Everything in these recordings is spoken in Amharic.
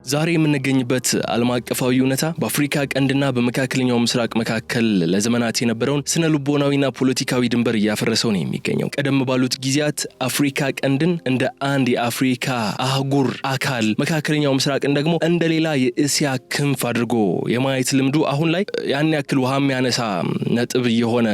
ዛሬ የምንገኝበት ዓለም አቀፋዊ ሁኔታ በአፍሪካ ቀንድና በመካከለኛው ምስራቅ መካከል ለዘመናት የነበረውን ስነ ልቦናዊና ፖለቲካዊ ድንበር እያፈረሰው ነው የሚገኘው። ቀደም ባሉት ጊዜያት አፍሪካ ቀንድን እንደ አንድ የአፍሪካ አህጉር አካል፣ መካከለኛው ምስራቅን ደግሞ እንደ ሌላ የእስያ ክንፍ አድርጎ የማየት ልምዱ አሁን ላይ ያን ያክል ውሃ የሚያነሳ ነጥብ እየሆነ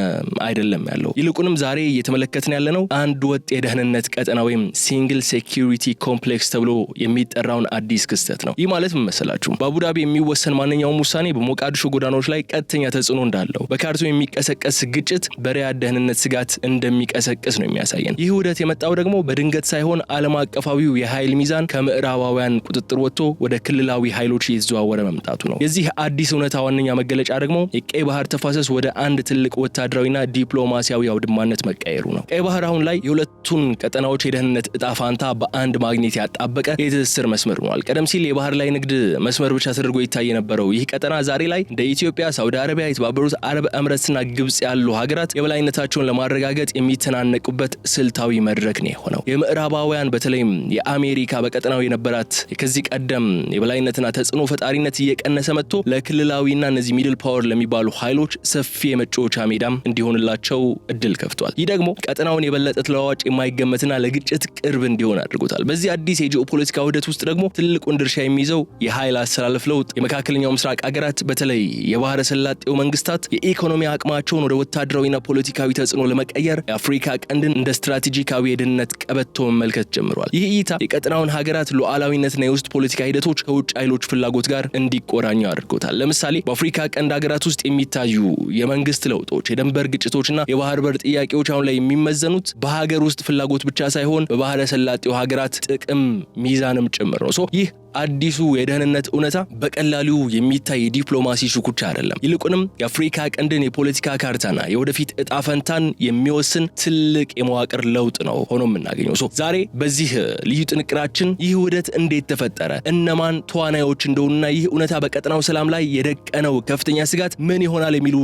አይደለም ያለው። ይልቁንም ዛሬ እየተመለከትን ያለነው አንድ ወጥ የደህንነት ቀጠና ወይም ሲንግል ሴኩሪቲ ኮምፕሌክስ ተብሎ የሚጠራውን አዲስ ክስተት ነው። ይህ ማለት ምን መሰላችሁ? በአቡዳቢ የሚወሰን ማንኛውም ውሳኔ በሞቃዲሾ ጎዳናዎች ላይ ቀጥተኛ ተጽዕኖ እንዳለው፣ በካርቱም የሚቀሰቀስ ግጭት በሪያድ ደህንነት ስጋት እንደሚቀሰቅስ ነው የሚያሳየን። ይህ ውህደት የመጣው ደግሞ በድንገት ሳይሆን ዓለም አቀፋዊው የኃይል ሚዛን ከምዕራባውያን ቁጥጥር ወጥቶ ወደ ክልላዊ ኃይሎች እየተዘዋወረ መምጣቱ ነው። የዚህ አዲስ እውነታ ዋነኛ መገለጫ ደግሞ የቀይ ባህር ተፋሰስ ወደ አንድ ትልቅ ወታደራዊና ዲፕሎማሲያዊ አውድማነት መቀየሩ ነው። ቀይ ባህር አሁን ላይ የሁለቱን ቀጠናዎች የደህንነት እጣ ፋንታ በአንድ ማግኔት ያጣበቀ የትስስር መስመር ሆኗል። ቀደም ሲል የባህር ላይ ንግድ መስመር ብቻ ተደርጎ ይታይ የነበረው ይህ ቀጠና ዛሬ ላይ እንደ ኢትዮጵያ፣ ሳውዲ አረቢያ፣ የተባበሩት አረብ ኤምሬትስና ግብጽ ያሉ ሀገራት የበላይነታቸውን ለማረጋገጥ የሚተናነቁበት ስልታዊ መድረክ ነው የሆነው። የምዕራባውያን በተለይም የአሜሪካ በቀጠናው የነበራት ከዚህ ቀደም የበላይነትና ተጽዕኖ ፈጣሪነት እየቀነሰ መጥቶ ለክልላዊና እነዚህ ሚድል ፓወር ለሚባሉ ኃይሎች ሰፊ የመጫወቻ ሜዳም እንዲሆንላቸው እድል ከፍቷል። ይህ ደግሞ ቀጠናውን የበለጠ ተለዋዋጭ፣ የማይገመትና ለግጭት ቅርብ እንዲሆን አድርጎታል። በዚህ አዲስ የጂኦፖለቲካ ውህደት ውስጥ ደግሞ ትልቁን ድርሻ የሚይዘው የኃይል አሰላለፍ ለውጥ የመካከለኛው ምስራቅ ሀገራት በተለይ የባህረ ሰላጤው መንግስታት የኢኮኖሚ አቅማቸውን ወደ ወታደራዊና ፖለቲካዊ ተጽዕኖ ለመቀየር የአፍሪካ ቀንድን እንደ ስትራቴጂካዊ የደህንነት ቀበቶ መመልከት ጀምሯል። ይህ እይታ የቀጠናውን ሀገራት ሉዓላዊነትና የውስጥ ፖለቲካ ሂደቶች ከውጭ ኃይሎች ፍላጎት ጋር እንዲቆራኙ አድርጎታል። ለምሳሌ በአፍሪካ ቀንድ ሀገራት ውስጥ የሚታዩ የመንግስት ለውጦች፣ የድንበር ግጭቶችና የባህር በር ጥያቄዎች አሁን ላይ የሚመዘኑት በሀገር ውስጥ ፍላጎት ብቻ ሳይሆን በባህረ ሰላጤው ሀገራት ጥቅም ሚዛንም ጭምር ነው። ይህ አዲሱ የደህንነት እውነታ በቀላሉ የሚታይ ዲፕሎማሲ ሽኩቻ አይደለም። ይልቁንም የአፍሪካ ቀንድን የፖለቲካ ካርታና የወደፊት እጣ ፈንታን የሚወስን ትልቅ የመዋቅር ለውጥ ነው ሆኖ የምናገኘው። ዛሬ በዚህ ልዩ ጥንቅራችን ይህ ውህደት እንዴት ተፈጠረ፣ እነማን ተዋናዮች እንደሆኑና ይህ እውነታ በቀጠናው ሰላም ላይ የደቀነው ከፍተኛ ስጋት ምን ይሆናል የሚሉ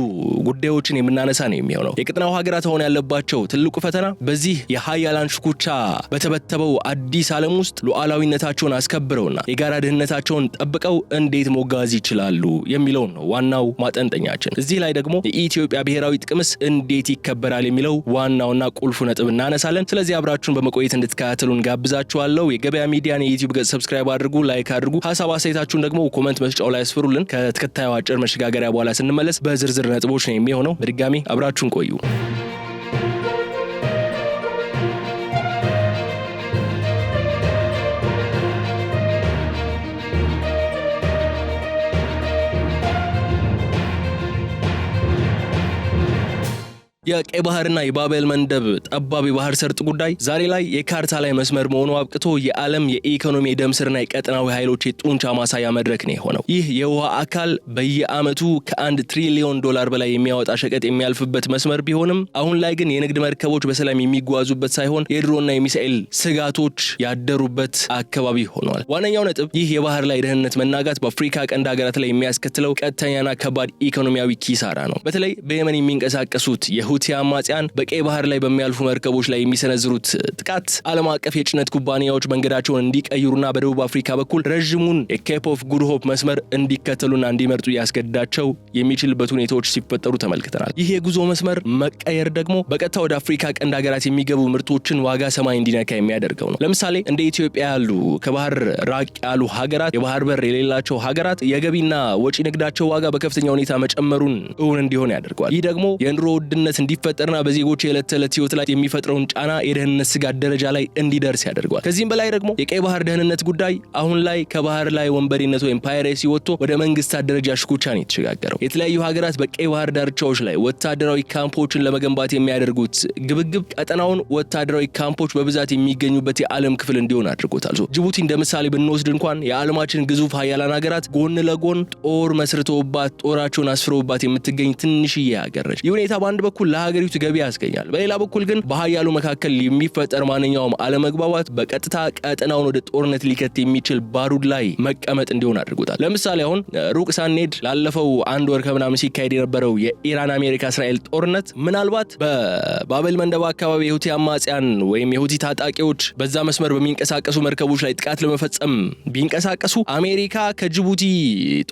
ጉዳዮችን የምናነሳ ነው የሚሆነው። የቀጠናው ሀገራት አሁን ያለባቸው ትልቁ ፈተና በዚህ የሀያላን ሽኩቻ በተበተበው አዲስ ዓለም ውስጥ ሉዓላዊነታቸውን አስከብረውና የጋራ ደህንነታቸውን ጠብቀው እንዴት መጓዝ ይችላሉ የሚለው ነው ዋናው ማጠንጠኛችን። እዚህ ላይ ደግሞ የኢትዮጵያ ብሔራዊ ጥቅምስ እንዴት ይከበራል የሚለው ዋናውና ቁልፉ ነጥብ እናነሳለን። ስለዚህ አብራችሁን በመቆየት እንድትከታተሉን ጋብዛችኋለሁ። የገበያ ሚዲያን የዩቲዩብ ገጽ ሰብስክራይብ አድርጉ፣ ላይክ አድርጉ። ሐሳብ አስተያየታችሁን ደግሞ ኮሜንት መስጫው ላይ አስፍሩልን። ከተከታዩ አጭር መሸጋገሪያ በኋላ ስንመለስ በዝርዝር ነጥቦች ነው የሚሆነው። በድጋሚ አብራችሁን ቆዩ። የቀይ ባህርና የባቤል መንደብ ጠባብ የባህር ሰርጥ ጉዳይ ዛሬ ላይ የካርታ ላይ መስመር መሆኑ አብቅቶ የዓለም የኢኮኖሚ ደምስርና የቀጠናዊ ኃይሎች የጡንቻ ማሳያ መድረክ ነው የሆነው። ይህ የውሃ አካል በየዓመቱ ከ1 ትሪሊዮን ዶላር በላይ የሚያወጣ ሸቀጥ የሚያልፍበት መስመር ቢሆንም አሁን ላይ ግን የንግድ መርከቦች በሰላም የሚጓዙበት ሳይሆን የድሮና የሚሳኤል ስጋቶች ያደሩበት አካባቢ ሆኗል። ዋነኛው ነጥብ ይህ የባህር ላይ ደህንነት መናጋት በአፍሪካ ቀንድ ሀገራት ላይ የሚያስከትለው ቀጥተኛና ከባድ ኢኮኖሚያዊ ኪሳራ ነው። በተለይ በየመን የሚንቀሳቀሱት ሁቲ አማጽያን በቀይ ባህር ላይ በሚያልፉ መርከቦች ላይ የሚሰነዝሩት ጥቃት ዓለም አቀፍ የጭነት ኩባንያዎች መንገዳቸውን እንዲቀይሩና በደቡብ አፍሪካ በኩል ረዥሙን የኬፕ ኦፍ ጉድ ሆፕ መስመር እንዲከተሉና እንዲመርጡ ያስገድዳቸው የሚችልበት ሁኔታዎች ሲፈጠሩ ተመልክተናል። ይህ የጉዞ መስመር መቀየር ደግሞ በቀጥታ ወደ አፍሪካ ቀንድ ሀገራት የሚገቡ ምርቶችን ዋጋ ሰማይ እንዲነካ የሚያደርገው ነው። ለምሳሌ እንደ ኢትዮጵያ ያሉ ከባህር ራቅ ያሉ ሀገራት፣ የባህር በር የሌላቸው ሀገራት የገቢና ወጪ ንግዳቸው ዋጋ በከፍተኛ ሁኔታ መጨመሩን እውን እንዲሆን ያደርገዋል። ይህ ደግሞ የኑሮ ውድነት እንዲፈጠርና በዜጎች የዕለት ተዕለት ህይወት ላይ የሚፈጥረውን ጫና የደህንነት ስጋት ደረጃ ላይ እንዲደርስ ያደርገዋል። ከዚህም በላይ ደግሞ የቀይ ባህር ደህንነት ጉዳይ አሁን ላይ ከባህር ላይ ወንበዴነት ወይም ፓይሬሲ ወጥቶ ወደ መንግስታት ደረጃ ሽኩቻን የተሸጋገረው። የተለያዩ ሀገራት በቀይ ባህር ዳርቻዎች ላይ ወታደራዊ ካምፖችን ለመገንባት የሚያደርጉት ግብግብ ቀጠናውን ወታደራዊ ካምፖች በብዛት የሚገኙበት የዓለም ክፍል እንዲሆን አድርጎታል። ጅቡቲ እንደ ምሳሌ ብንወስድ እንኳን የዓለማችን ግዙፍ ሀያላን ሀገራት ጎን ለጎን ጦር መስርተውባት ጦራቸውን አስፍረውባት የምትገኝ ትንሽዬ ሀገር ነች። ይህ ሁኔታ በአንድ በኩል ለሀገሪቱ ገቢ ያስገኛል። በሌላ በኩል ግን በኃያሉ መካከል የሚፈጠር ማንኛውም አለመግባባት በቀጥታ ቀጠናውን ወደ ጦርነት ሊከት የሚችል ባሩድ ላይ መቀመጥ እንዲሆን አድርጎታል። ለምሳሌ አሁን ሩቅ ሳንሄድ ላለፈው አንድ ወር ከምናምን ሲካሄድ የነበረው የኢራን አሜሪካ እስራኤል ጦርነት ምናልባት በባቤል መንደብ አካባቢ የሁቲ አማጽያን ወይም የሁቲ ታጣቂዎች በዛ መስመር በሚንቀሳቀሱ መርከቦች ላይ ጥቃት ለመፈጸም ቢንቀሳቀሱ አሜሪካ ከጅቡቲ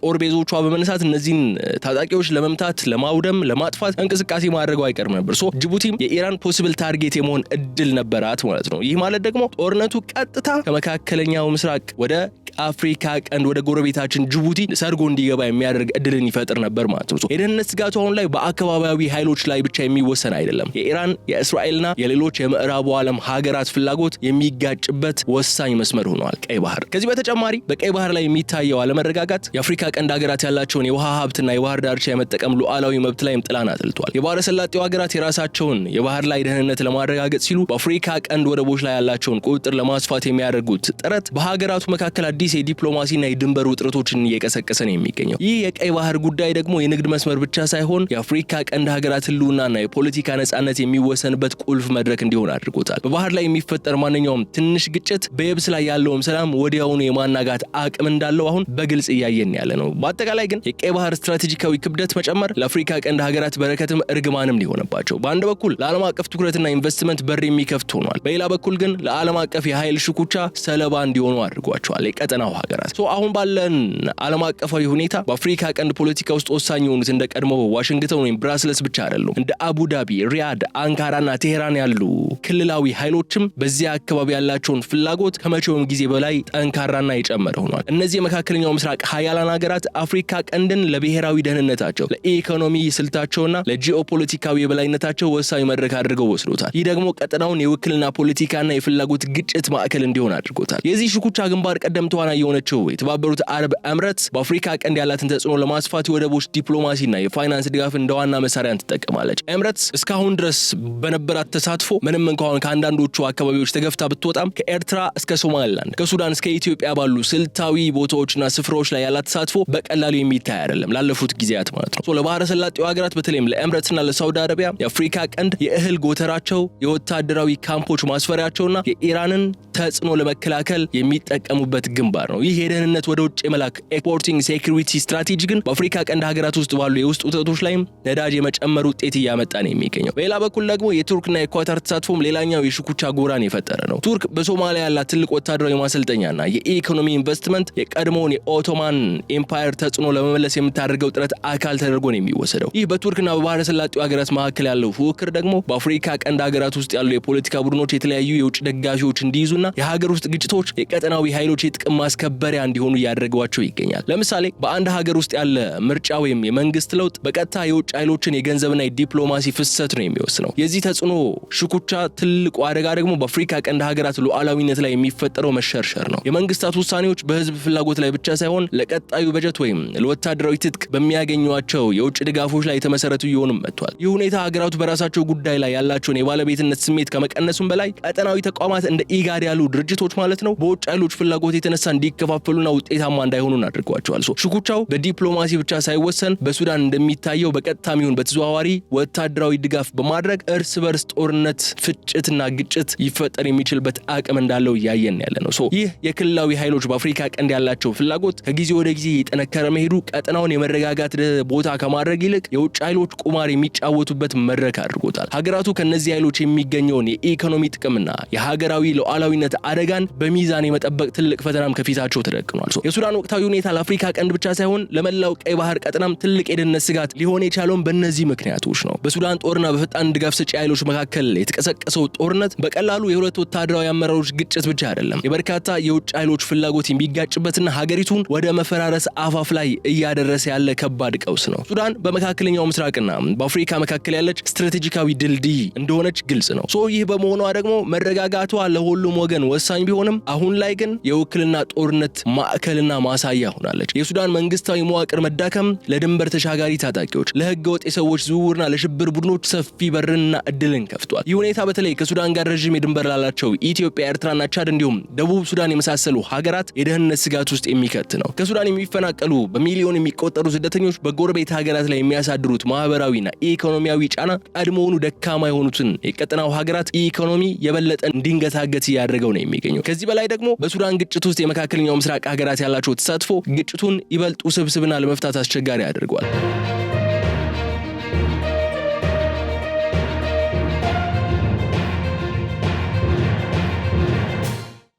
ጦር ቤዞቿ በመነሳት እነዚህን ታጣቂዎች ለመምታት፣ ለማውደም፣ ለማጥፋት እንቅስቃሴ ማድረጉ አይቀርም ነበር። ጅቡቲም የኢራን ፖሲብል ታርጌት የመሆን እድል ነበራት ማለት ነው። ይህ ማለት ደግሞ ጦርነቱ ቀጥታ ከመካከለኛው ምስራቅ ወደ አፍሪካ ቀንድ ወደ ጎረቤታችን ጅቡቲ ሰርጎ እንዲገባ የሚያደርግ እድልን ይፈጥር ነበር ማለት ነው። የደህንነት ስጋቱ አሁን ላይ በአካባቢያዊ ኃይሎች ላይ ብቻ የሚወሰን አይደለም። የኢራን የእስራኤልና የሌሎች የምዕራቡ ዓለም ሀገራት ፍላጎት የሚጋጭበት ወሳኝ መስመር ሆኗል ቀይ ባህር። ከዚህ በተጨማሪ በቀይ ባህር ላይ የሚታየው አለመረጋጋት የአፍሪካ ቀንድ ሀገራት ያላቸውን የውሃ ሀብትና የባህር ዳርቻ የመጠቀም ሉዓላዊ መብት ላይም ጥላን አጥልቷል። የባህረ ሰላጤው ሀገራት የራሳቸውን የባህር ላይ ደህንነት ለማረጋገጥ ሲሉ በአፍሪካ ቀንድ ወደቦች ላይ ያላቸውን ቁጥጥር ለማስፋት የሚያደርጉት ጥረት በሀገራቱ መካከል አዲስ የዲፕሎማሲና የድንበር ውጥረቶችን እየቀሰቀሰ ነው የሚገኘው። ይህ የቀይ ባህር ጉዳይ ደግሞ የንግድ መስመር ብቻ ሳይሆን የአፍሪካ ቀንድ ሀገራት ህልውናና የፖለቲካ ነጻነት የሚወሰንበት ቁልፍ መድረክ እንዲሆን አድርጎታል። በባህር ላይ የሚፈጠር ማንኛውም ትንሽ ግጭት በየብስ ላይ ያለውም ሰላም ወዲያውኑ የማናጋት አቅም እንዳለው አሁን በግልጽ እያየን ያለ ነው። በአጠቃላይ ግን የቀይ ባህር ስትራቴጂካዊ ክብደት መጨመር ለአፍሪካ ቀንድ ሀገራት በረከትም እርግማንም ሊሆንባቸው፣ በአንድ በኩል ለዓለም አቀፍ ትኩረትና ኢንቨስትመንት በር የሚከፍት ሆኗል፣ በሌላ በኩል ግን ለዓለም አቀፍ የኃይል ሽኩቻ ሰለባ እንዲሆኑ አድርጓቸዋል የቀጠናው ሀገራት። አሁን ባለን ዓለም አቀፋዊ ሁኔታ በአፍሪካ ቀንድ ፖለቲካ ውስጥ ወሳኝ የሆኑት እንደ ቀድሞ ዋሽንግተን ወይም ብራስልስ ብቻ አይደሉም። እንደ አቡዳቢ፣ ሪያድ፣ አንካራና ቴሄራን ያሉ ክልላዊ ኃይሎችም በዚያ አካባቢ ያላቸውን ፍላጎት ከመቼውም ጊዜ በላይ ጠንካራና የጨመረ ሆኗል። እነዚህ የመካከለኛው ምስራቅ ሀያላን ሀገራት አፍሪካ ቀንድን ለብሔራዊ ደህንነታቸው፣ ለኢኮኖሚ ስልታቸውና ለጂኦፖለቲካዊ የበላይነታቸው ወሳኝ መድረክ አድርገው ወስዶታል። ይህ ደግሞ ቀጠናውን የውክልና ፖለቲካና የፍላጎት ግጭት ማዕከል እንዲሆን አድርጎታል። የዚህ ሽኩቻ ግንባር ቀደም ተዋናይ የሆነችው የተባበሩት አረብ ኤምሬትስ በአፍሪካ ቀንድ ያላትን ተጽዕኖ ለማስፋት የወደቦች ዲፕሎማሲና የፋይናንስ ድጋፍ እንደ ዋና መሳሪያ ትጠቀማለች። ኤምሬትስ እስካሁን ድረስ በነበራት ተሳትፎ ምንም እንኳን ከአንዳንዶቹ አካባቢዎች ተገፍታ ብትወጣም ከኤርትራ እስከ ሶማሊላንድ፣ ከሱዳን እስከ ኢትዮጵያ ባሉ ስልታዊ ቦታዎችና ስፍራዎች ላይ ያላት ተሳትፎ በቀላሉ የሚታይ አይደለም ላለፉት ጊዜያት ማለት ነው። ለባህረ ሰላጤው ሀገራት በተለይም ለኤምሬትስና ለሳውዲ አረቢያ የአፍሪካ ቀንድ የእህል ጎተራቸው፣ የወታደራዊ ካምፖች ማስፈሪያቸውና የኢራንን ተጽዕኖ ለመከላከል የሚጠቀሙበት ግንባር ነው። ይህ የደህንነት ወደ ውጭ የመላክ ኤክስፖርቲንግ ሴኩሪቲ ስትራቴጂ ግን በአፍሪካ ቀንድ ሀገራት ውስጥ ባሉ የውስጥ ውጥረቶች ላይም ነዳጅ የመጨመር ውጤት እያመጣ ነው የሚገኘው። በሌላ በኩል ደግሞ የቱርክና የኳታር ተሳትፎም ሌላኛው የሽኩቻ ጎራን የፈጠረ ነው። ቱርክ በሶማሊያ ያላት ትልቅ ወታደራዊ ማሰልጠኛና የኢኮኖሚ ኢንቨስትመንት የቀድሞውን የኦቶማን ኤምፓየር ተጽዕኖ ለመመለስ የምታደርገው ጥረት አካል ተደርጎ ነው የሚወሰደው። ይህ በቱርክና በባህረ ሰላጤው ሀገራት መካከል ያለው ፉክክር ደግሞ በአፍሪካ ቀንድ ሀገራት ውስጥ ያሉ የፖለቲካ ቡድኖች የተለያዩ የውጭ ደጋፊዎች እንዲይዙና የሀገር ውስጥ ግጭቶች የቀጠናዊ ኃይሎች የጥቅም ማስከበሪያ እንዲሆኑ እያደረጓቸው ይገኛል። ለምሳሌ በአንድ ሀገር ውስጥ ያለ ምርጫ ወይም የመንግስት ለውጥ በቀጥታ የውጭ ኃይሎችን የገንዘብና የዲፕሎማሲ ፍሰት ነው የሚወስነው። የዚህ ተጽዕኖ ሽኩቻ ትልቁ አደጋ ደግሞ በአፍሪካ ቀንድ ሀገራት ሉዓላዊነት ላይ የሚፈጠረው መሸርሸር ነው። የመንግስታት ውሳኔዎች በህዝብ ፍላጎት ላይ ብቻ ሳይሆን ለቀጣዩ በጀት ወይም ለወታደራዊ ትጥቅ በሚያገኟቸው የውጭ ድጋፎች ላይ የተመሰረቱ እየሆኑም መጥቷል። ይህ ሁኔታ ሀገራቱ በራሳቸው ጉዳይ ላይ ያላቸውን የባለቤትነት ስሜት ከመቀነሱም በላይ ቀጠናዊ ተቋማት እንደ ኢጋድ ያሉ ድርጅቶች ማለት ነው በውጭ ኃይሎች ፍላጎት የተነሳ እንዲከፋፈሉና ውጤታማ እንዳይሆኑ አድርጓቸዋል። ሽኩቻው በዲፕሎማሲ ብቻ ሳይወሰን በሱዳን እንደሚታየው በቀጥታም ይሁን በተዘዋዋሪ ወታደራዊ ድጋፍ በማድረግ እርስ በርስ ጦርነት፣ ፍጭትና ግጭት ይፈጠር የሚችልበት አቅም እንዳለው እያየን ያለ ነው። ይህ የክልላዊ ኃይሎች በአፍሪካ ቀንድ ያላቸው ፍላጎት ከጊዜ ወደ ጊዜ የጠነከረ መሄዱ ቀጠናውን የመረጋጋት ቦታ ከማድረግ ይልቅ የውጭ ኃይሎች ቁማር የሚጫወቱበት መድረክ አድርጎታል። ሀገራቱ ከነዚህ ኃይሎች የሚገኘውን የኢኮኖሚ ጥቅምና የሀገራዊ ሉዓላዊነት አደጋን በሚዛን የመጠበቅ ትልቅ ፈተናም ከፊታቸው ተደቅኗል። የሱዳን ወቅታዊ ሁኔታ ለአፍሪካ ቀንድ ብቻ ሳይሆን ለመላው ቀይ ባህር ቀጠናም ትልቅ የደህንነት ስጋት ሊሆን የቻለውን በእነዚህ ምክንያቶች ነው። በሱዳን ጦርና በፈጣን ድጋፍ ሰጪ ኃይሎች መካከል የተቀሰቀሰው ጦርነት በቀላሉ የሁለት ወታደራዊ አመራሮች ግጭት ብቻ አይደለም፣ የበርካታ የውጭ ኃይሎች ፍላጎት የሚጋጭበትና ሀገሪቱን ወደ መፈራረስ አፋፍ ላይ እያደረሰ ያለ ከባድ ቀውስ ነው። ሱዳን በመካከለኛው ምስራቅና በአፍሪካ መካከል ያለች ስትራቴጂካዊ ድልድይ እንደሆነች ግልጽ ነው። ይህ በመሆኗ ደግሞ መረጋጋቷ ለሁሉም ወገን ወሳኝ ቢሆንም አሁን ላይ ግን የውክልና ጦርነት ማዕከልና ማሳያ ሆናለች። የሱዳን መንግስታዊ መዋቅር መዳከም ለድንበር ተሻጋሪ ታጣቂዎች፣ ለህገ ወጥ የሰዎች ዝውውርና ለሽብር ቡድኖች ሰፊ በርንና እድልን ከፍቷል። ይህ ሁኔታ በተለይ ከሱዳን ጋር ረዥም የድንበር ላላቸው ኢትዮጵያ፣ ኤርትራና ቻድ እንዲሁም ደቡብ ሱዳን የመሳሰሉ ሀገራት የደህንነት ስጋት ውስጥ የሚከት ነው። ከሱዳን የሚፈናቀሉ በሚሊዮን የሚቆጠሩ ስደተኞች በጎረቤት ሀገራት ላይ የሚያሳድሩት ማህበራዊና ኢኮኖሚያዊ ኢኮኖሚያዊ ጫና ቀድሞውኑ ደካማ የሆኑትን የቀጠናው ሀገራት ኢኮኖሚ የበለጠ እንዲንገታገት ያደረገው ነው የሚገኘው። ከዚህ በላይ ደግሞ በሱዳን ግጭት ውስጥ የመካከለኛው ምስራቅ ሀገራት ያላቸው ተሳትፎ ግጭቱን ይበልጥ ውስብስብና ለመፍታት አስቸጋሪ ያደርገዋል።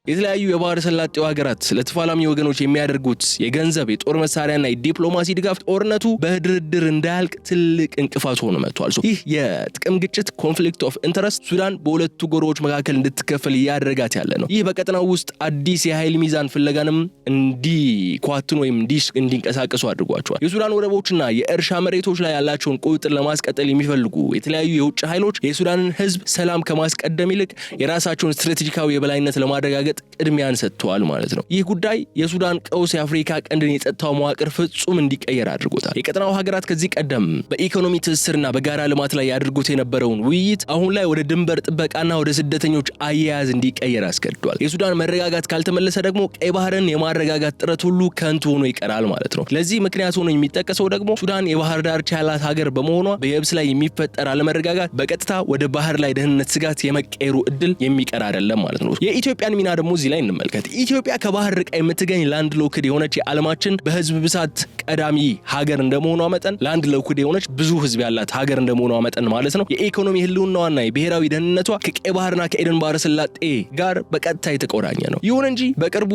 የተለያዩ የባህር ሰላጤው ሀገራት ለተፋላሚ ወገኖች የሚያደርጉት የገንዘብ የጦር መሳሪያና የዲፕሎማሲ ድጋፍ ጦርነቱ በድርድር እንዳያልቅ ትልቅ እንቅፋት ሆኖ መጥቷል። ይህ የጥቅም ግጭት ኮንፍሊክት ኦፍ ኢንተረስት ሱዳን በሁለቱ ጎራዎች መካከል እንድትከፈል እያደረጋት ያለ ነው። ይህ በቀጠናው ውስጥ አዲስ የኃይል ሚዛን ፍለጋንም እንዲኳትን ወይም እንዲንቀሳቀሱ አድርጓቸዋል። የሱዳን ወደቦችና የእርሻ መሬቶች ላይ ያላቸውን ቁጥጥር ለማስቀጠል የሚፈልጉ የተለያዩ የውጭ ኃይሎች የሱዳንን ሕዝብ ሰላም ከማስቀደም ይልቅ የራሳቸውን ስትራቴጂካዊ የበላይነት ለማረጋገጥ ቅድሚያን ሰጥተዋል ማለት ነው። ይህ ጉዳይ የሱዳን ቀውስ የአፍሪካ ቀንድን የጸጥታው መዋቅር ፍጹም እንዲቀየር አድርጎታል። የቀጠናው ሀገራት ከዚህ ቀደም በኢኮኖሚ ትስስርና በጋራ ልማት ላይ ያድርጉት የነበረውን ውይይት አሁን ላይ ወደ ድንበር ጥበቃና ወደ ስደተኞች አያያዝ እንዲቀየር አስገድዷል። የሱዳን መረጋጋት ካልተመለሰ ደግሞ ቀይ ባህርን የማረጋጋት ጥረት ሁሉ ከንቱ ሆኖ ይቀራል ማለት ነው። ለዚህ ምክንያት ሆኖ የሚጠቀሰው ደግሞ ሱዳን የባህር ዳርቻ ያላት ሀገር በመሆኗ በየብስ ላይ የሚፈጠር አለመረጋጋት በቀጥታ ወደ ባህር ላይ ደህንነት ስጋት የመቀየሩ እድል የሚቀር አይደለም ማለት ነው። የኢትዮጵያን ሚና ደግሞ እዚህ ላይ እንመልከት። ኢትዮጵያ ከባህር ርቃ የምትገኝ ላንድ ሎክድ የሆነች የዓለማችን በህዝብ ብዛት ቀዳሚ ሀገር እንደመሆኗ መጠን ላንድ ሎክድ የሆነች ብዙ ህዝብ ያላት ሀገር እንደመሆኗ መጠን ማለት ነው የኢኮኖሚ ህልውናዋና የብሔራዊ ደህንነቷ ከቀይ ባህርና ከኤደን ባህረ ሰላጤ ጋር በቀጥታ የተቆራኘ ነው። ይሁን እንጂ በቅርቡ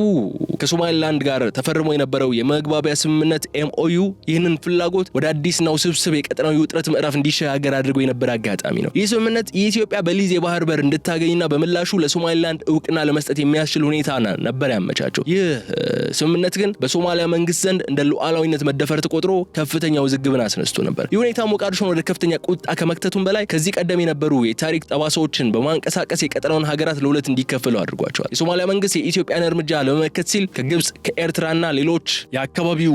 ከሶማሊላንድ ጋር ተፈርሞ የነበረው የመግባቢያ ስምምነት ኤምኦዩ ይህንን ፍላጎት ወደ አዲስና ውስብስብ የቀጠናዊ ውጥረት ምዕራፍ እንዲሸጋገር አድርጎ የነበረ አጋጣሚ ነው። ይህ ስምምነት የኢትዮጵያ በሊዝ የባህር በር እንድታገኝና በምላሹ ለሶማሊላንድ እውቅና ለመስጠት የሚያስችል ሁኔታ ነበር ያመቻቸው። ይህ ስምምነት ግን በሶማሊያ መንግስት ዘንድ እንደ ሉዓላዊነት መደፈር ተቆጥሮ ከፍተኛ ውዝግብን አስነስቶ ነበር። ይህ ሁኔታ ሞቃዲሾን ወደ ከፍተኛ ቁጣ ከመክተቱም በላይ ከዚህ ቀደም የነበሩ የታሪክ ጠባሳዎችን በማንቀሳቀስ የቀጠናውን ሀገራት ለሁለት እንዲከፈሉ አድርጓቸዋል። የሶማሊያ መንግስት የኢትዮጵያን እርምጃ ለመመከት ሲል ከግብጽ ከኤርትራና ሌሎች የአካባቢው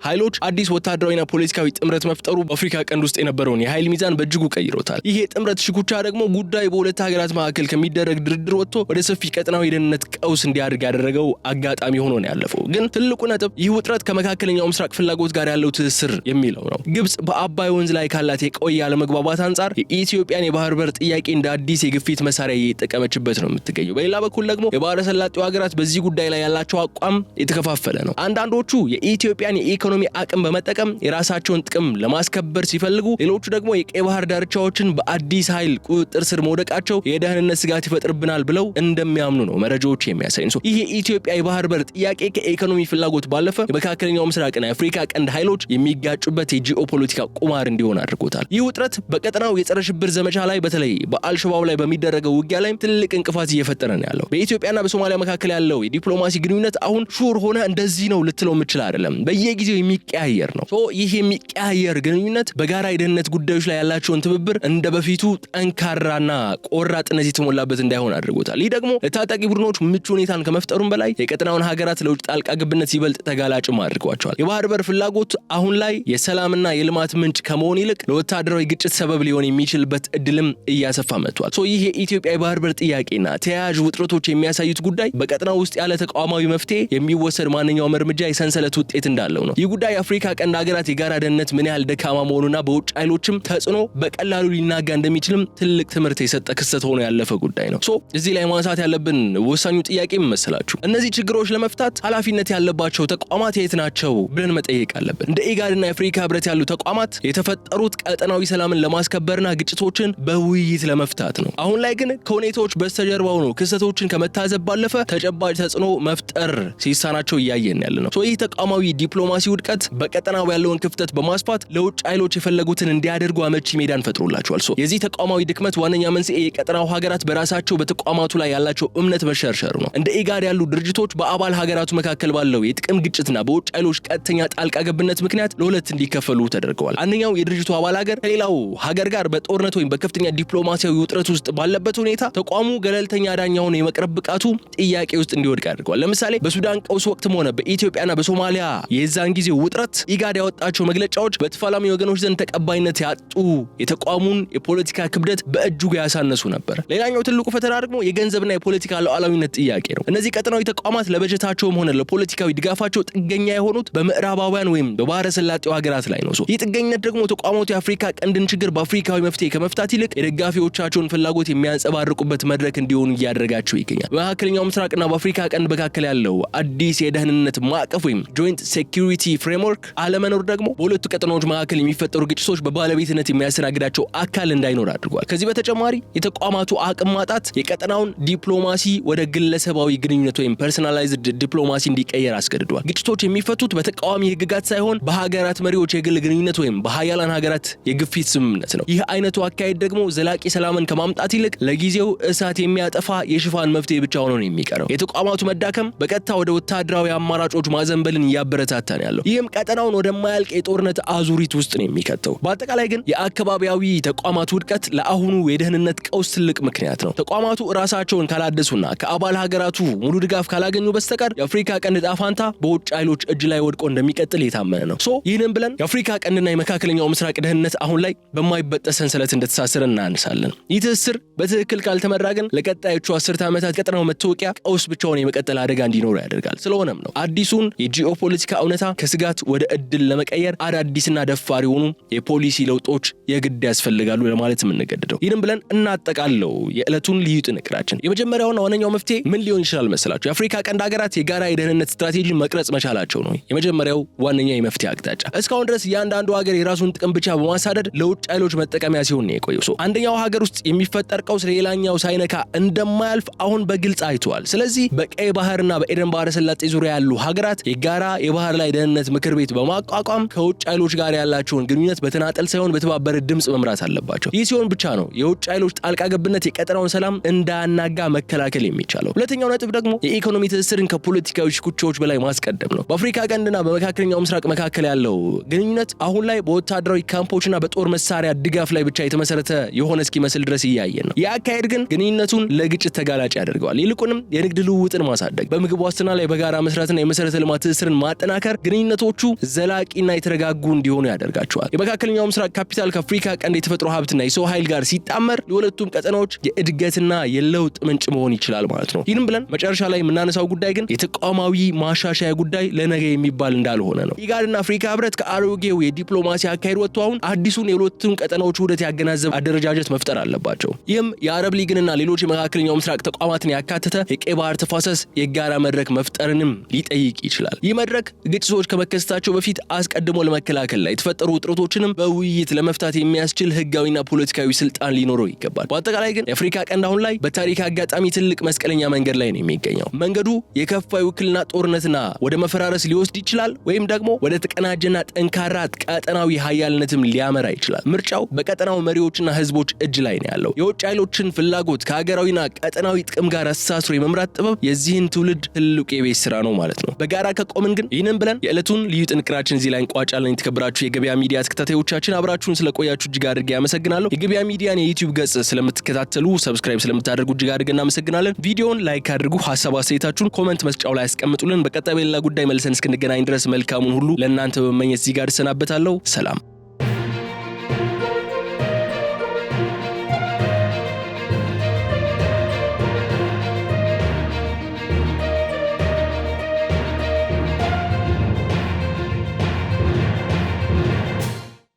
ኃይሎች አዲስ ወታደራዊና ፖለቲካዊ ጥምረት መፍጠሩ በአፍሪካ ቀንድ ውስጥ የነበረውን የኃይል ሚዛን በእጅጉ ቀይሮታል። ይህ የጥምረት ሽኩቻ ደግሞ ጉዳይ በሁለት ሀገራት መካከል ከሚደረግ ድርድር ወጥቶ ወደ ሰፊ ቀጠናዊ የደህንነት ቀውስ እንዲያድግ ያደረገው አጋጣሚ ሆኖ ነው ያለፈው። ግን ትልቁ ነጥብ ይህ ውጥረት ከመካከለኛው ምስራቅ ፍላጎት ጋር ያለው ትስስር የሚለው ነው። ግብጽ በአባይ ወንዝ ላይ ካላት የቆየ አለመግባባት አንጻር የኢትዮጵያን የባህር በር ጥያቄ እንደ አዲስ የግፊት መሳሪያ እየተጠቀመችበት ነው የምትገኘው። በሌላ በኩል ደግሞ የባህረ ሰላጤው ሀገራት በዚህ ጉዳይ ላይ ያላቸው አቋም የተከፋፈለ ነው። አንዳንዶቹ የኢትዮጵያን የኢኮኖሚ አቅም በመጠቀም የራሳቸውን ጥቅም ለማስከበር ሲፈልጉ፣ ሌሎቹ ደግሞ የቀይ ባህር ዳርቻዎችን በአዲስ ኃይል ቁጥጥር ስር መውደቃቸው የደህንነት ስጋት ይፈጥርብናል ብለው እንደሚያምኑ ነው መረጃዎች የሚያሳዩን። ይህ የኢትዮጵያ የባህር በር ጥያቄ ከኢኮኖሚ ፍላጎት ባለፈ የመካከለኛው ምስራቅና የአፍሪካ ቀንድ ኃይሎች የሚጋጩበት የጂኦፖለቲካ ቁማር እንዲሆን አድርጎታል። ይህ ውጥረት በቀጠናው የጸረ ሽብር ዘመቻ ላይ በተለይ በአልሸባብ ላይ በሚደረገው ውጊያ ላይ ትልቅ እንቅፋት እየፈጠረ ነው ያለው። በኢትዮጵያና በሶማሊያ መካከል ያለው የዲፕሎማሲ ግንኙነት አሁን ሹር ሆነ እንደዚህ ነው ልትለው የምችል አይደለም። በየጊዜው የሚቀያየር ነው። ይህ የሚቀያየር ግንኙነት በጋራ የደህንነት ጉዳዮች ላይ ያላቸውን ትብብር እንደ በፊቱ ጠንካራና ቆራጥነት የተሞላበት እንዳይሆን አድርጎታል። ይህ ደግሞ ለታጣቂ ቡድኖች ምቹ ሁኔታን ከመፍጠሩም በላይ የቀጠናውን ሀገራት ለውጭ ጣልቃ ገብነት ይበልጥ ተጋላጭም አድርጓቸዋል። የባህር በር ፍላጎት አሁን ላይ የሰላምና የልማት ምንጭ ከመሆን ይልቅ ለወታደራዊ ግጭት ሰበብ ሊሆን የሚችልበት እድልም እያሰፋ መጥቷል። ይህ የኢትዮጵያ የባህር በር ጥያቄና ተያያዥ ውጥረቶች የሚያሳዩት ጉዳይ በቀጠናው ውስጥ ያለ ተቋማዊ መፍትሄ የሚወሰድ ማንኛውም እርምጃ የሰንሰለት ውጤት እንዳለው ነው። ይህ ጉዳይ የአፍሪካ ቀንድ ሀገራት የጋራ ደህንነት ምን ያህል ደካማ መሆኑና በውጭ ኃይሎችም ተጽዕኖ በቀላሉ ሊናጋ እንደሚችልም ትልቅ ትምህርት የሰጠ ክስተት ሆኖ ያለፈ ጉዳይ ነው። እዚህ ላይ ማንሳት ያለብን ወሳኙ ጥያቄ መሰላችሁ እነዚህ ችግሮች ለመፍታት ኃላፊነት ያለባቸው ተቋማት የት ናቸው ብለን መጠየቅ አለብን። እንደ ኢጋድና የአፍሪካ ህብረት ያሉ ተቋማት የተፈጠሩት ቀጠናዊ ሰላምን ለማስከበርና ግጭቶችን በውይይት ለመፍታት ነው። አሁን ላይ ግን ከሁኔታዎች በስተጀርባው ነው ክስተቶችን ከመታዘብ ባለፈ ተጨባጭ ተጽዕኖ መፍጠር ሲሳናቸው እያየን ያለ ነው። ይህ ተቋማዊ ዲፕሎማሲ ውድቀት በቀጠናው ያለውን ክፍተት በማስፋት ለውጭ ኃይሎች የፈለጉትን እንዲያደርጉ አመቺ ሜዳን ፈጥሮላቸዋል። የዚህ ተቋማዊ ድክመት ዋነኛ መንስኤ የቀጠናው ሀገራት በራሳቸው በተቋማቱ ላይ ያላቸው እምነት መሸርሸሩ ነው። እንደ ኢጋድ ያሉ ድርጅቶች በአባል ሀገራቱ መካከል ባለው የጥቅም ግጭትና በውጭ ኃይሎች ቀጥተኛ ጣልቃ ገብነት ምክንያት ለሁለት እንዲከፈሉ ተደርገዋል። አንደኛው የድርጅቱ አባል ሀገር ከሌላው ሀገር ጋር በጦርነት ወይም በከፍተኛ ዲፕሎማሲያዊ ውጥረት ውስጥ ባለበት ሁኔታ ተቋሙ ገለልተኛ ዳኛ ሆኖ የመቅረብ ብቃቱ ጥያቄ ውስጥ እንዲወድቅ አድርገዋል። ለምሳሌ በሱዳን ቀውስ ወቅትም ሆነ በኢትዮጵያና በሶማሊያ የዛን ጊዜ ጊዜው ውጥረት ኢጋድ ያወጣቸው መግለጫዎች በተፋላሚ ወገኖች ዘንድ ተቀባይነት ያጡ የተቋሙን የፖለቲካ ክብደት በእጅጉ ያሳነሱ ነበር። ሌላኛው ትልቁ ፈተና ደግሞ የገንዘብና የፖለቲካ ሉዓላዊነት ጥያቄ ነው። እነዚህ ቀጠናዊ ተቋማት ለበጀታቸውም ሆነ ለፖለቲካዊ ድጋፋቸው ጥገኛ የሆኑት በምዕራባውያን ወይም በባህረ ሰላጤው ሀገራት ላይ ነው። ይህ ጥገኝነት ደግሞ ተቋማቱ የአፍሪካ ቀንድን ችግር በአፍሪካዊ መፍትሄ ከመፍታት ይልቅ የደጋፊዎቻቸውን ፍላጎት የሚያንጸባርቁበት መድረክ እንዲሆኑ እያደረጋቸው ይገኛል። በመካከለኛው ምስራቅና በአፍሪካ ቀንድ መካከል ያለው አዲስ የደህንነት ማዕቀፍ ወይም ጆይንት ሴኩሪቲ ፍሬምወርክ አለመኖር ደግሞ በሁለቱ ቀጠናዎች መካከል የሚፈጠሩ ግጭቶች በባለቤትነት የሚያስተናግዳቸው አካል እንዳይኖር አድርጓል። ከዚህ በተጨማሪ የተቋማቱ አቅም ማጣት የቀጠናውን ዲፕሎማሲ ወደ ግለሰባዊ ግንኙነት ወይም ፐርሰናላይዝድ ዲፕሎማሲ እንዲቀየር አስገድዷል። ግጭቶች የሚፈቱት በተቃዋሚ ህግጋት ሳይሆን በሀገራት መሪዎች የግል ግንኙነት ወይም በሀያላን ሀገራት የግፊት ስምምነት ነው። ይህ አይነቱ አካሄድ ደግሞ ዘላቂ ሰላምን ከማምጣት ይልቅ ለጊዜው እሳት የሚያጠፋ የሽፋን መፍትሄ ብቻ ሆኖ ነው የሚቀረው። የተቋማቱ መዳከም በቀጥታ ወደ ወታደራዊ አማራጮች ማዘንበልን እያበረታታ ነው ያለው። ይህም ቀጠናውን ወደማያልቅ የጦርነት አዙሪት ውስጥ ነው የሚከተው። በአጠቃላይ ግን የአካባቢያዊ ተቋማቱ ውድቀት ለአሁኑ የደህንነት ቀውስ ትልቅ ምክንያት ነው። ተቋማቱ ራሳቸውን ካላደሱና ከአባል ሀገራቱ ሙሉ ድጋፍ ካላገኙ በስተቀር የአፍሪካ ቀንድ ዕጣ ፈንታ በውጭ ኃይሎች እጅ ላይ ወድቆ እንደሚቀጥል የታመነ ነው። ይህንን ብለን የአፍሪካ ቀንድና የመካከለኛው ምስራቅ ደህንነት አሁን ላይ በማይበጠስ ሰንሰለት እንደተሳሰረ እናነሳለን። ይህ ትስስር በትክክል ካልተመራ ግን ለቀጣዮቹ 10 ዓመታት ቀጠናው መታወቂያ ቀውስ ብቻውን የመቀጠል አደጋ እንዲኖር ያደርጋል። ስለሆነም ነው አዲሱን የጂኦፖለቲካ እውነታ ከስጋት ወደ እድል ለመቀየር አዳዲስና ደፋር የሆኑ የፖሊሲ ለውጦች የግድ ያስፈልጋሉ ለማለት የምንገደደው። ይህንን ብለን እናጠቃለው የዕለቱን ልዩ ጥንቅራችን። የመጀመሪያውና ዋነኛው መፍትሄ ምን ሊሆን ይችላል መሰላችሁ? የአፍሪካ ቀንድ ሀገራት የጋራ የደህንነት ስትራቴጂ መቅረጽ መቻላቸው ነው የመጀመሪያው ዋነኛ የመፍትሄ አቅጣጫ። እስካሁን ድረስ እያንዳንዱ ሀገር የራሱን ጥቅም ብቻ በማሳደድ ለውጭ ኃይሎች መጠቀሚያ ሲሆን ነው የቆየው። አንደኛው ሀገር ውስጥ የሚፈጠር ቀውስ ሌላኛው ሳይነካ እንደማያልፍ አሁን በግልጽ አይተዋል። ስለዚህ በቀይ ባህርና በኤደን ባህረ ሰላጤ ዙሪያ ያሉ ሀገራት የጋራ የባህር ላይ ደህንነት ምክር ቤት በማቋቋም ከውጭ ኃይሎች ጋር ያላቸውን ግንኙነት በተናጠል ሳይሆን በተባበረ ድምጽ መምራት አለባቸው። ይህ ሲሆን ብቻ ነው የውጭ ኃይሎች ጣልቃ ገብነት የቀጠናውን ሰላም እንዳያናጋ መከላከል የሚቻለው። ሁለተኛው ነጥብ ደግሞ የኢኮኖሚ ትስስርን ከፖለቲካዊ ሽኩቻዎች በላይ ማስቀደም ነው። በአፍሪካ ቀንድና በመካከለኛው ምስራቅ መካከል ያለው ግንኙነት አሁን ላይ በወታደራዊ ካምፖችና በጦር መሳሪያ ድጋፍ ላይ ብቻ የተመሰረተ የሆነ እስኪመስል ድረስ እያየን ነው። ይህ አካሄድ ግን ግንኙነቱን ለግጭት ተጋላጭ ያደርገዋል። ይልቁንም የንግድ ልውውጥን ማሳደግ፣ በምግብ ዋስትና ላይ በጋራ መስራትና የመሰረተ ልማት ትስስርን ማጠናከር ግንኙነቶቹ ዘላቂና የተረጋጉ እንዲሆኑ ያደርጋቸዋል። የመካከለኛው ምስራቅ ካፒታል ከአፍሪካ ቀንድ የተፈጥሮ ሀብትና የሰው ኃይል ጋር ሲጣመር ለሁለቱም ቀጠናዎች የእድገትና የለውጥ ምንጭ መሆን ይችላል ማለት ነው። ይህንም ብለን መጨረሻ ላይ የምናነሳው ጉዳይ ግን የተቋማዊ ማሻሻያ ጉዳይ ለነገ የሚባል እንዳልሆነ ነው። ኢጋድና አፍሪካ ህብረት ከአሮጌው የዲፕሎማሲ አካሄድ ወጥቶ አሁን አዲሱን የሁለቱም ቀጠናዎች ውህደት ያገናዘበ አደረጃጀት መፍጠር አለባቸው። ይህም የአረብ ሊግንና ሌሎች የመካከለኛው ምስራቅ ተቋማትን ያካተተ የቀይ ባህር ተፋሰስ የጋራ መድረክ መፍጠርንም ሊጠይቅ ይችላል። ይህ መድረክ ግጭቶች ከመከሰታቸው በፊት አስቀድሞ ለመከላከል ላይ የተፈጠሩ ውጥረቶችንም በውይይት ለመፍታት የሚያስችል ህጋዊና ፖለቲካዊ ስልጣን ሊኖረው ይገባል። በአጠቃላይ ግን የአፍሪካ ቀንድ አሁን ላይ በታሪክ አጋጣሚ ትልቅ መስቀለኛ መንገድ ላይ ነው የሚገኘው። መንገዱ የከፋ ውክልና ጦርነትና ወደ መፈራረስ ሊወስድ ይችላል፣ ወይም ደግሞ ወደ ተቀናጀና ጠንካራ ቀጠናዊ ሀያልነትም ሊያመራ ይችላል። ምርጫው በቀጠናው መሪዎችና ህዝቦች እጅ ላይ ነው ያለው። የውጭ ኃይሎችን ፍላጎት ከሀገራዊና ቀጠናዊ ጥቅም ጋር አስተሳስሮ የመምራት ጥበብ የዚህን ትውልድ ትልቁ የቤት ስራ ነው ማለት ነው። በጋራ ከቆምን ግን ይህንን ብለን የዕለቱን ልዩ ጥንቅራችን እዚህ ላይ እንቋጫለን። የተከበራችሁ የገበያ ሚዲያ ተከታታዮቻችን አብራችሁን ስለቆያችሁ እጅግ አድርጌ አመሰግናለሁ። የገበያ ሚዲያን የዩቲዩብ ገጽ ስለምትከታተሉ ሰብስክራይብ ስለምታደርጉ እጅግ አድርገን እናመሰግናለን። ቪዲዮውን ላይክ አድርጉ፣ ሐሳብ አስተያየታችሁን ኮሜንት መስጫው ላይ አስቀምጡልን። በቀጣይ በሌላ ጉዳይ መልሰን እስክንገናኝ ድረስ መልካሙን ሁሉ ለእናንተ በመመኘት እዚህ ጋር እሰናበታለሁ። ሰላም።